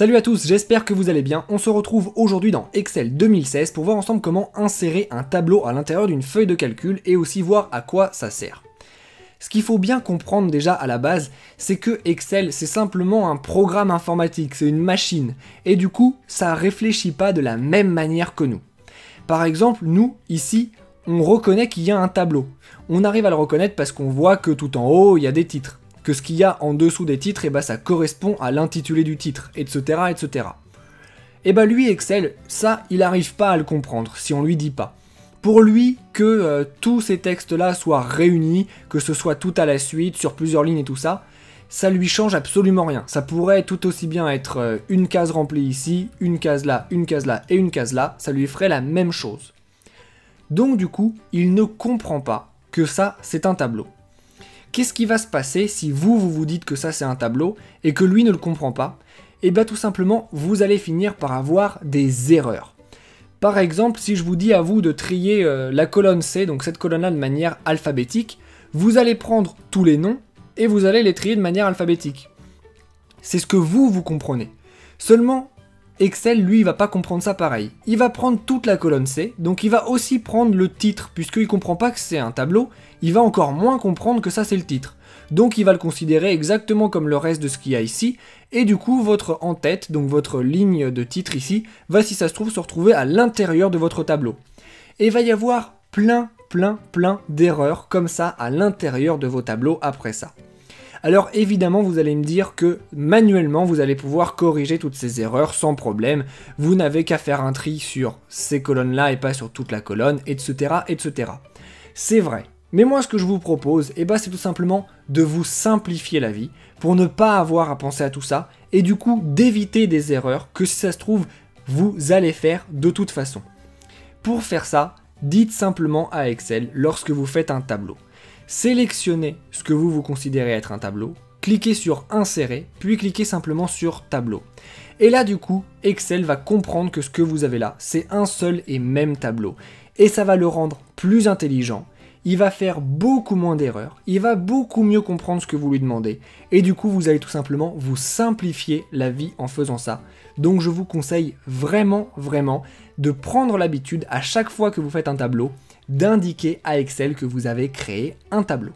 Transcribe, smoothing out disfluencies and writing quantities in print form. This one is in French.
Salut à tous, j'espère que vous allez bien. On se retrouve aujourd'hui dans Excel 2016 pour voir ensemble comment insérer un tableau à l'intérieur d'une feuille de calcul et aussi voir à quoi ça sert. Ce qu'il faut bien comprendre déjà à la base, c'est que Excel c'est simplement un programme informatique, c'est une machine, et du coup ça réfléchit pas de la même manière que nous. Par exemple, nous, ici, on reconnaît qu'il y a un tableau. On arrive à le reconnaître parce qu'on voit que tout en haut, il y a des titres. Que ce qu'il y a en dessous des titres, et ça correspond à l'intitulé du titre, etc. etc. Et lui, Excel, ça, il n'arrive pas à le comprendre si on lui dit pas. Pour lui, que tous ces textes-là soient réunis, que ce soit tout à la suite, sur plusieurs lignes et tout ça, ça lui change absolument rien. Ça pourrait tout aussi bien être une case remplie ici, une case là et une case là, ça lui ferait la même chose. Donc du coup, il ne comprend pas que ça, c'est un tableau. Qu'est-ce qui va se passer si vous dites que ça c'est un tableau et que lui ne le comprend pas? Et tout simplement, vous allez finir par avoir des erreurs. Par exemple, si je vous dis à vous de trier la colonne C, donc cette colonne-là de manière alphabétique, vous allez prendre tous les noms et vous allez les trier de manière alphabétique. C'est ce que vous comprenez. Seulement, Excel, lui, il va pas comprendre ça pareil. Il va prendre toute la colonne C, donc il va aussi prendre le titre, puisqu'il comprend pas que c'est un tableau, il va encore moins comprendre que ça c'est le titre. Donc il va le considérer exactement comme le reste de ce qu'il y a ici, et du coup votre en-tête, donc votre ligne de titre ici, va si ça se trouve se retrouver à l'intérieur de votre tableau. Et il va y avoir plein d'erreurs comme ça à l'intérieur de vos tableaux après ça. Alors évidemment vous allez me dire que manuellement vous allez pouvoir corriger toutes ces erreurs sans problème, vous n'avez qu'à faire un tri sur ces colonnes là et pas sur toute la colonne, etc. etc. C'est vrai, mais moi ce que je vous propose, c'est tout simplement de vous simplifier la vie pour ne pas avoir à penser à tout ça et du coup d'éviter des erreurs que si ça se trouve vous allez faire de toute façon. Pour faire ça, dites simplement à Excel lorsque vous faites un tableau. Sélectionnez ce que vous considérez être un tableau, cliquez sur Insérer, puis cliquez simplement sur Tableau. Et là du coup, Excel va comprendre que ce que vous avez là, c'est un seul et même tableau. Et ça va le rendre plus intelligent, il va faire beaucoup moins d'erreurs, il va beaucoup mieux comprendre ce que vous lui demandez. Et du coup, vous allez tout simplement vous simplifier la vie en faisant ça. Donc je vous conseille vraiment de prendre l'habitude à chaque fois que vous faites un tableau, d'indiquer à Excel que vous avez créé un tableau.